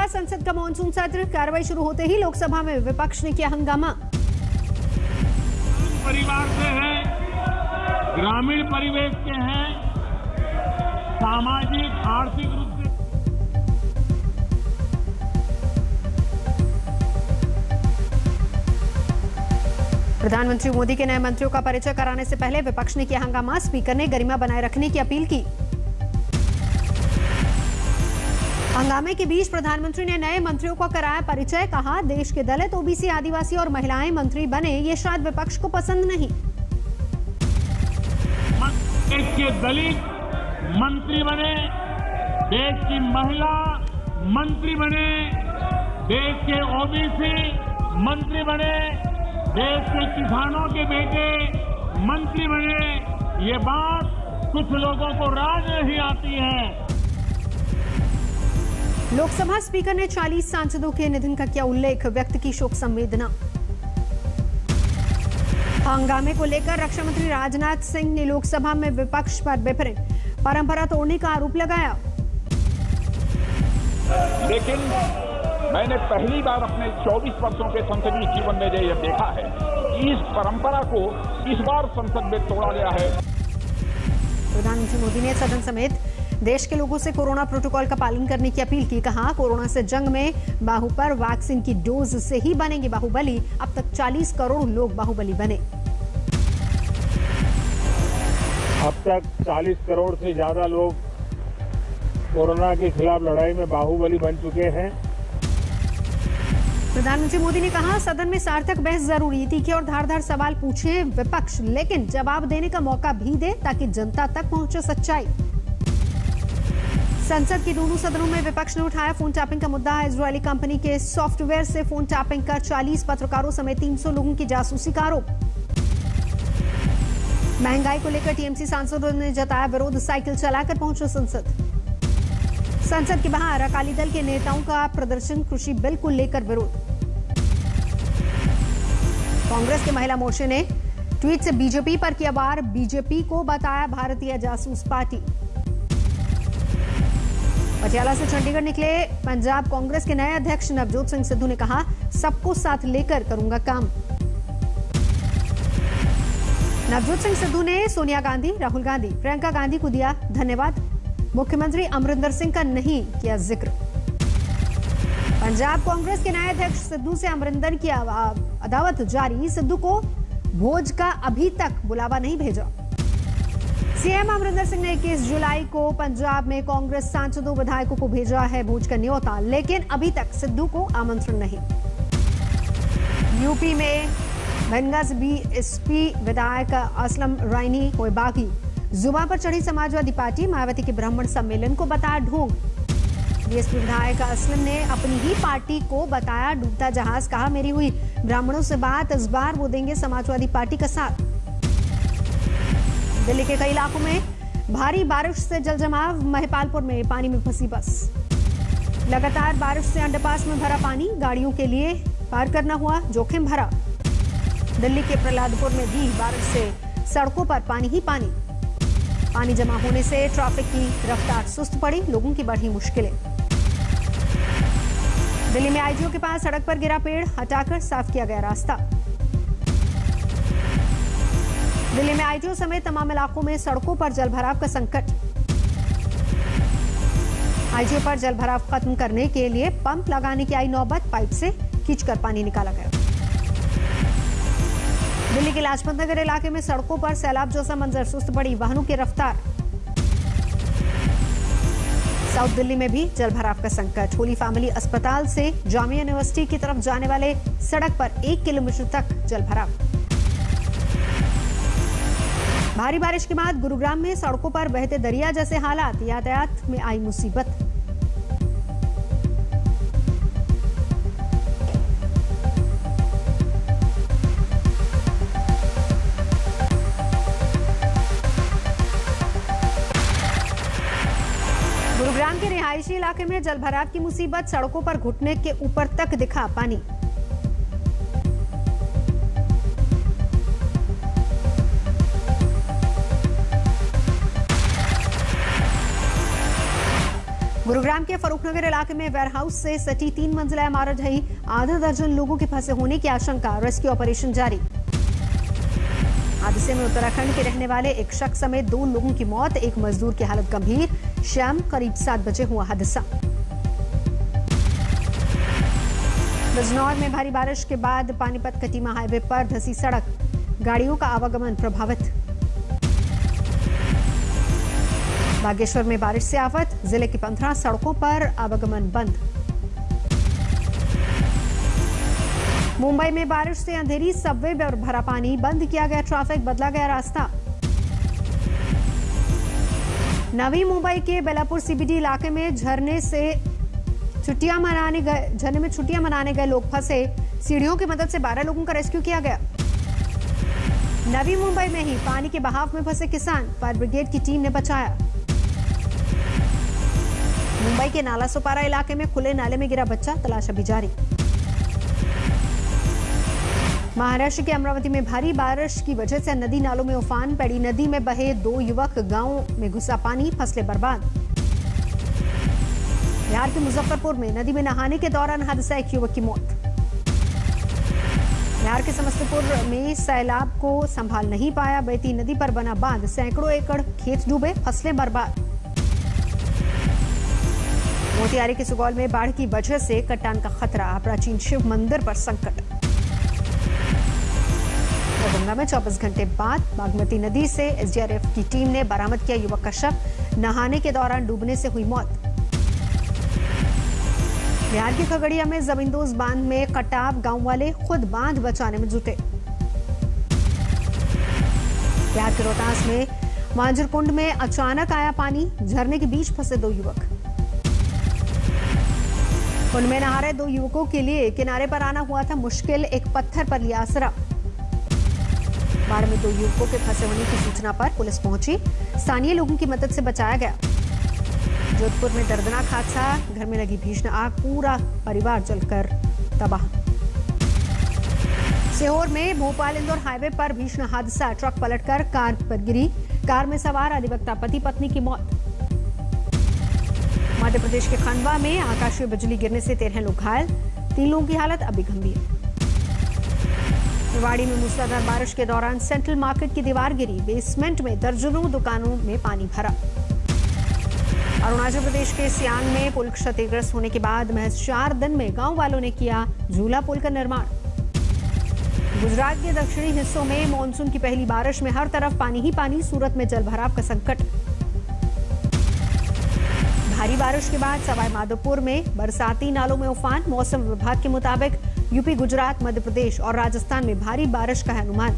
संसद का मॉनसून सत्र। कार्रवाई शुरू होते ही लोकसभा में विपक्ष ने किया हंगामा। परिवार से हैं, ग्रामीण परिवेश के हैं, सामाजिक आर्थिक रूप से। प्रधानमंत्री मोदी के नए मंत्रियों का परिचय कराने से पहले विपक्ष ने किया हंगामा। स्पीकर ने गरिमा बनाए रखने की अपील की। हंगामे के बीच प्रधानमंत्री ने नए मंत्रियों का कराया परिचय। कहा, देश के दलित, ओबीसी, आदिवासी और महिलाएं मंत्री बने, ये शायद विपक्ष को पसंद नहीं। देश के दलित मंत्री बने, देश की महिला मंत्री बने, देश के ओबीसी मंत्री बने, देश के किसानों के बेटे मंत्री बने। ये बात कुछ लोगों को राज नहीं आती है। लोकसभा स्पीकर ने 40 सांसदों के निधन का किया उल्लेख। व्यक्त की शोक संवेदना। हंगामे को लेकर रक्षा मंत्री राजनाथ सिंह ने लोकसभा में विपक्ष पर बेफरे परंपरा तोड़ने का आरोप लगाया। लेकिन मैंने पहली बार अपने 24 वर्षों के संसदीय जीवन में यह देखा है कि इस परंपरा को इस बार संसद में तोड़ा गया है। प्रधानमंत्री मोदी ने सदन समेत देश के लोगों से कोरोना प्रोटोकॉल का पालन करने की अपील की। कहा, कोरोना से जंग में बाहु पर वैक्सीन की डोज से ही बनेंगे बाहुबली। अब तक 40 करोड़ लोग बाहुबली बने। अब तक 40 करोड़ से ज्यादा लोग कोरोना के खिलाफ लड़ाई में बाहुबली बन चुके हैं। प्रधानमंत्री मोदी ने कहा, सदन में सार्थक बहस जरूरी। तीखे और धारदार सवाल पूछे विपक्ष, लेकिन जवाब देने का मौका भी दे ताकि जनता तक पहुंचे सच्चाई। संसद के दोनों सदनों में विपक्ष ने उठाया फोन टैपिंग का मुद्दा। इजरायली कंपनी के सॉफ्टवेयर से फोन टैपिंग कर 40 पत्रकारों समेत 300 लोगों की जासूसी का आरोप। महंगाई को लेकर टीएमसी सांसदों ने जताया विरोध। साइकिल चलाकर पहुंचे संसद। संसद के बाहर अकाली दल के नेताओं का प्रदर्शन। कृषि बिल को लेकर विरोध। कांग्रेस के महिला मोर्चे ने ट्वीट से बीजेपी पर किया वार। बीजेपी को बताया भारतीय जासूस पार्टी। पटियाला से चंडीगढ़ निकले पंजाब कांग्रेस के नए अध्यक्ष नवजोत सिंह सिद्धू ने कहा, सबको साथ लेकर करूंगा काम। नवजोत सिंह सिद्धू ने सोनिया गांधी, राहुल गांधी, प्रियंका गांधी को दिया धन्यवाद। मुख्यमंत्री अमरिंदर सिंह का नहीं किया जिक्र। पंजाब कांग्रेस के नए अध्यक्ष सिद्धू से अमरिंदर की अदावत जारी। सिद्धू को भोज का अभी तक बुलावा नहीं भेजा। सीएम अमरिंदर सिंह ने 21 जुलाई को पंजाब में कांग्रेस सांसदों विधायकों को भेजा है भोज का न्योता, लेकिन अभी तक सिद्धू को आमंत्रण नहीं। यूपी में भनगास बीएसपी विधायक असलम रायनी हुए बागी। जुबा पर चढ़ी समाजवादी पार्टी। मायावती के ब्राह्मण सम्मेलन को बताया ढोंग। बीएसपी विधायक असलम ने अपनी ही पार्टी को बताया डूबता जहाज। कहा, मेरी हुई ब्राह्मणों से बात, इस बार वो देंगे समाजवादी पार्टी का साथ। दिल्ली के कई इलाकों में भारी बारिश से जल जमाव। महिपालपुर में पानी में फंसी बस। लगातार बारिश से अंडरपास में भरा पानी। गाड़ियों के लिए पार करना हुआ जोखिम भरा। दिल्ली के प्रहलादपुर में भी बारिश से सड़कों पर पानी ही पानी। पानी जमा होने से ट्रैफिक की रफ्तार सुस्त पड़ी। लोगों की बढ़ी मुश्किलें। दिल्ली में आईजीओ के पास सड़क पर गिरा पेड़, हटाकर साफ किया गया रास्ता। दिल्ली में आईजीओ समेत तमाम इलाकों में सड़कों पर जलभराव का संकट। आईजीओ पर जलभराव खत्म करने के लिए पंप लगाने की आई नौबत। पाइप से खींचकर पानी निकाला गया। दिल्ली के लाजपत नगर इलाके में सड़कों पर सैलाब जैसा मंजर, सुस्त पड़ी वाहनों की रफ्तार। साउथ दिल्ली में भी जलभराव का संकट। होली फैमिली अस्पताल से जामिया यूनिवर्सिटी की तरफ जाने वाले सड़क पर 1 किलोमीटर तक जलभराव। भारी बारिश के बाद गुरुग्राम में सड़कों पर बहते दरिया जैसे हालात। यातायात में आई मुसीबत। गुरुग्राम के रिहायशी इलाके में जलभराव की मुसीबत। सड़कों पर घुटने के ऊपर तक दिखा पानी। गुरुग्राम के फरूखनगर इलाके में वेयरहाउस से सटी 3 मंजिला इमारत ढही, आधा दर्जन लोगों के फंसे होने की आशंका, रेस्क्यू ऑपरेशन जारी। हादसे में उत्तराखंड के रहने वाले एक शख्स समेत 2 लोगों की मौत, एक मजदूर की हालत गंभीर। शाम करीब 7 बजे हुआ हादसा। बिजनौर में भारी बारिश के बाद पानीपत कटीमा हाईवे पर धंसी सड़क, गाड़ियों का आवागमन प्रभावित। बागेश्वर में बारिश से आफत, जिले की 15 सड़कों पर आवागमन बंद। मुंबई में बारिश से अंधेरी, सबवे पर भरा पानी, बंद किया गया ट्रैफिक, बदला गया रास्ता। नवी मुंबई के बेलापुर सीबीडी इलाके में झरने में छुट्टियां मनाने गए लोग फंसे, सीढ़ियों की मदद से 12 लोगों का रेस्क्यू किया गया। नवी मुंबई में ही पानी के बहाव में फंसे किसान, फायर ब्रिगेड की टीम ने बचाया। मुंबई के नाला सोपारा इलाके में खुले नाले में गिरा बच्चा, तलाश अभी जारी। महाराष्ट्र के अमरावती में भारी बारिश की वजह से नदी नालों में उफान, पैड़ी नदी में बहे 2 युवक, गांव में घुसा पानी, फसलें बर्बाद। बिहार के मुजफ्फरपुर में नदी में नहाने के दौरान हादसा, 1 युवक की मौत। बिहार के समस्तीपुर में सैलाब को संभाल नहीं पाया, बेती नदी पर बना बांध, सैकड़ों एकड़ खेत डूबे, फसलें बर्बाद। मोतिहारी के सुगौल में बाढ़ की वजह से कटान का खतरा, प्राचीन शिव मंदिर पर संकट। गंगा में 24 घंटे बाद बागमती नदी से एसडीआरएफ की टीम ने बरामद किया युवक का शव, नहाने के दौरान डूबने से हुई मौत। बिहार के खगड़िया में जमींदोज बांध में कटाव, गांव वाले खुद बांध बचाने में जुटे। बिहार के रोहतास में मांझरकुंड में अचानक आया पानी, झरने के बीच फंसे 2 युवक। कुंड में नहा रहे 2 युवकों के लिए किनारे पर आना हुआ था मुश्किल, एक पत्थर पर लिया आसरा। बाढ़ में 2 युवकों के फंसे होने की सूचना पर पुलिस पहुंची, स्थानीय लोगों की मदद से बचाया गया। जोधपुर में दर्दनाक हादसा, घर में लगी भीषण आग, पूरा परिवार जलकर तबाह। सीहोर में भोपाल इंदौर हाईवे पर भीषण हादसा, ट्रक पलटकर कार पर गिरी, कार में सवार अधिवक्ता पति पत्नी की मौत। मध्य प्रदेश के खंडवा में आकाशीय बिजली गिरने से 13 लोग घायल, 3 लोगों की हालत अभी गंभीर। रेवाड़ी में मूसलाधार बारिश के दौरान सेंट्रल मार्केट की दीवार गिरी, बेसमेंट में दर्जनों दुकानों में पानी भरा। अरुणाचल प्रदेश के सियांग में पुल क्षतिग्रस्त होने के बाद महज 4 दिन में गांव वालों ने किया झूला पुल का निर्माण। गुजरात के दक्षिणी हिस्सों में मानसून की पहली बारिश में हर तरफ पानी ही पानी, सूरत में जलभराव का संकट। भारी बारिश के बाद सवाई माधोपुर में बरसाती नालों में उफान, मौसम विभाग के मुताबिक यूपी, गुजरात, मध्य प्रदेश और राजस्थान में भारी बारिश का है अनुमान।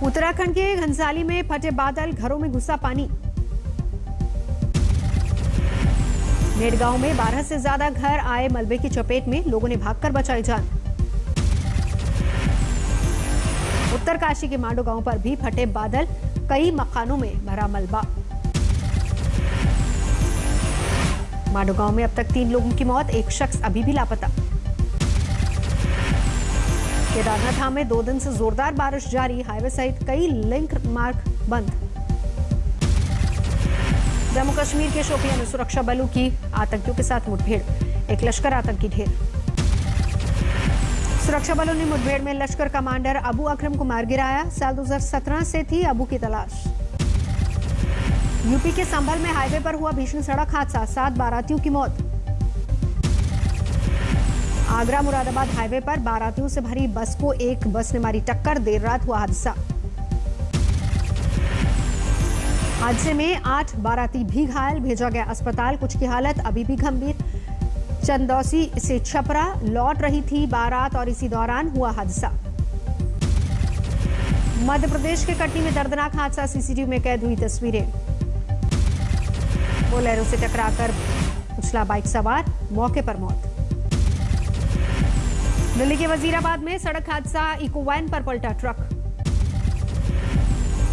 उत्तराखंड के घनसाली में फटे बादल, घरों में घुसा पानी। मेडगांव में 12 से ज्यादा घर आए मलबे की चपेट में, लोगों ने भागकर बचाई जान। उत्तरकाशी के मांडो गांव पर भी फटे बादल, कई मकानों में भरा मलबा। मांडो गांव में अब तक 3 लोगों की मौत, एक शख्स अभी भी लापता। केदारनाथ धाम में 2 दिन से जोरदार बारिश जारी, हाईवे सहित कई लिंक मार्ग बंद। जम्मू कश्मीर के शोपियां में सुरक्षा बलों की आतंकियों के साथ मुठभेड़, एक लश्कर आतंकी ढेर। सुरक्षा बलों ने मुठभेड़ में लश्कर कमांडर अबू अकरम को मार गिराया, साल 2017 से थी अबू की तलाश। यूपी के संभल में हाईवे पर हुआ भीषण सड़क हादसा, 7 बारातियों की मौत। आगरा मुरादाबाद हाईवे पर बारातियों से भरी बस को एक बस ने मारी टक्कर, देर रात हुआ हादसा। हादसे में 8 बाराती भी घायल, भेजा गया अस्पताल, कुछ की हालत अभी भी गंभीर। चंदौसी से छपरा लौट रही थी बारात और इसी दौरान हुआ हादसा। मध्य प्रदेश के कटनी में दर्दनाक हादसा, सीसीटीवी में कैद हुई तस्वीरें। बोलेरो से टकराकर उछला बाइक सवार, मौके पर मौत। दिल्ली के वजीराबाद में सड़क हादसा, इको वैन पर पलटा ट्रक।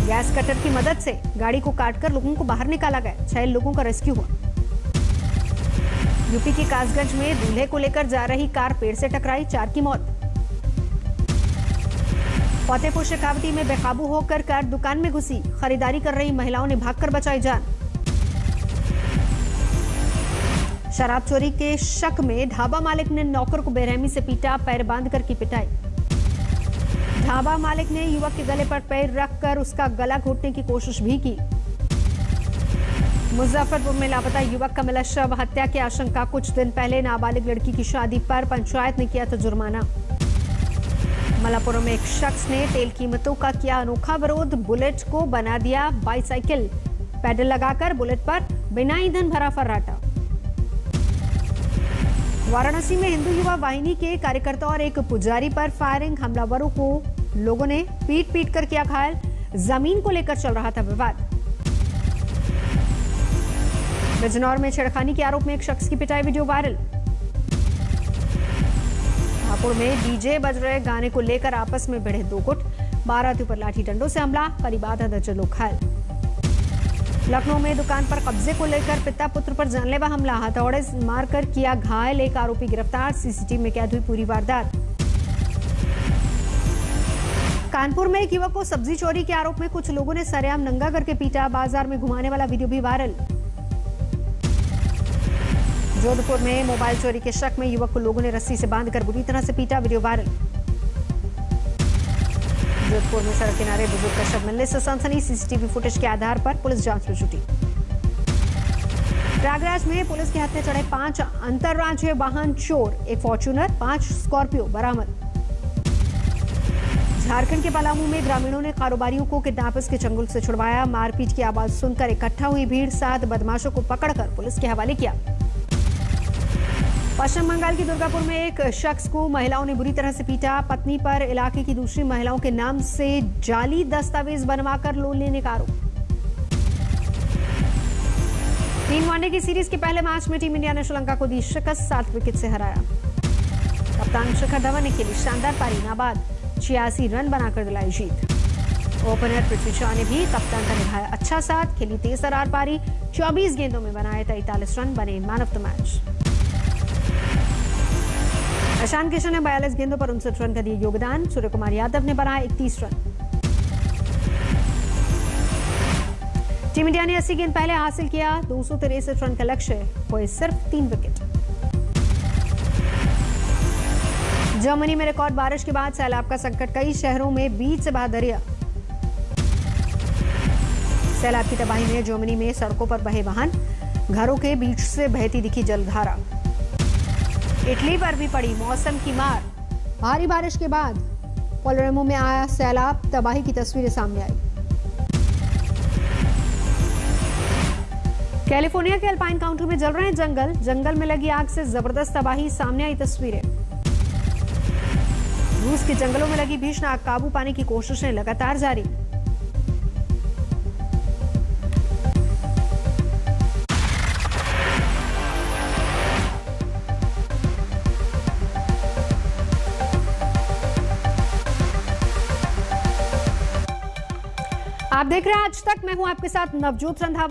गैस कटर की मदद से गाड़ी को काटकर लोगों को बाहर निकाला गया, 6 लोगों का रेस्क्यू हुआ। यूपी के कासगंज में दूल्हे को लेकर जा रही कार पेड़ से टकराई, 4 की मौत। फतेहपुर शेखावती में बेकाबू होकर कार दुकान में घुसी, खरीदारी कर रही महिलाओं ने भागकर बचाई जान। शराब चोरी के शक में ढाबा मालिक ने नौकर को बेरहमी से पीटा, पैर बांधकर की पिटाई। ढाबा मालिक ने युवक के गले पर पैर रखकर उसका गला घोटने की कोशिश भी की। मुजफ्फरपुर में लापता युवक का मिला शव, हत्या की आशंका। कुछ दिन पहले नाबालिग लड़की की शादी पर पंचायत ने किया था जुर्माना। मलापुर में एक शख्स ने तेल कीमतों का किया अनोखा विरोध, बुलेट को बना दिया बाइसाइकिल। पैडल लगाकर बुलेट पर बिना ईंधन भरा फर्राटा। वाराणसी में हिंदू युवा वाहिनी के कार्यकर्ता और एक पुजारी पर फायरिंग, हमलावरों को लोगों ने पीट पीट कर किया घायल। जमीन को लेकर चल रहा था विवाद। बिजनौर में छेड़खानी के आरोप में एक शख्स की पिटाई, वीडियो वायरल। हापुड़ में डीजे बज रहे गाने को लेकर आपस में भिड़े दो गुट, बारातियों पर लाठी डंडों से हमला, करीब आधा दर्जन लोग घायल। लखनऊ में दुकान पर कब्जे को लेकर पिता पुत्र पर जानलेवा हमला, हथौड़े मारकर किया घायल, एक आरोपी गिरफ्तार, सीसीटीवी में कैद हुई पूरी वारदात। कानपुर में एक युवक को सब्जी चोरी के आरोप में कुछ लोगों ने सरेआम नंगा करके पीटा, बाजार में घुमाने वाला वीडियो भी वायरल। जोधपुर में मोबाइल चोरी के शक में युवक को लोगों ने रस्सी से बांधकर बुरी तरह से पीटा, वीडियो वायरल। जोधपुर में सड़क किनारे बुजुर्ग का शव मिलने से सनसनी, सीसीटीवी फुटेज के आधार पर पुलिस जांच में जुटी। प्रयागराज में पुलिस के हाथ में चढ़े 5 अंतर्राज्यीय वाहन चोर, एक फॉर्च्यूनर, 5 स्कॉर्पियो बरामद। झारखंड के पलामू में ग्रामीणों ने कारोबारियों को किडनैपर्स के चंगुल से छुड़वाया, मारपीट की आवाज सुनकर इकट्ठा हुई भीड़, 7 बदमाशों को पकड़कर पुलिस के हवाले किया। पश्चिम बंगाल की दुर्गापुर में एक शख्स को महिलाओं ने बुरी तरह से पीटा, पत्नी पर इलाके की दूसरी महिलाओं के नाम से जाली दस्तावेज बनवाकर लोन लेने का आरोप। 3 वनडे की सीरीज के पहले मैच में टीम इंडिया ने श्रीलंका को दी शिकस्त, 7 विकेट से हराया। कप्तान शिखर धवन ने खेली शानदार पारी, नाबाद 86 रन बनाकर दिलाई जीत। ओपनर पृथ्वी शॉ ने भी कप्तान का निभाया अच्छा साथ, खेली तेज-तर्रार पारी, 24 गेंदों में बनाए 43 रन, बने man of the match. Ishan Kishan ने 42 गेंदों पर 59 रन का दिया योगदान, सूर्य कुमार यादव ने बनाया 31 रन। टीम इंडिया ने 80 गेंद पहले हासिल किया, 263 रन का लक्ष्य, हुए सिर्फ 3 विकेट। जर्मनी में रिकॉर्ड बारिश के बाद सैलाब का संकट, कई शहरों में बीच से बहा दरिया। सैलाब की तबाही में जर्मनी में सड़कों पर बहे वाहन, घरों के बीच से बहती दिखी जलधारा। इटली पर भी पड़ी मौसम की मार, भारी बारिश के बाद पलेर्मो में आया सैलाब, तबाही की तस्वीरें सामने आई। कैलिफोर्निया के अल्पाइन काउंटी में जल रहे हैं जंगल, जंगल में लगी आग से जबरदस्त तबाही, सामने आई तस्वीरें। रूस के जंगलों में लगी भीषण आग, काबू पाने की कोशिशें लगातार जारी। आप देख रहे हैं आज तक, मैं हूं आपके साथ नवजोत रंधावा।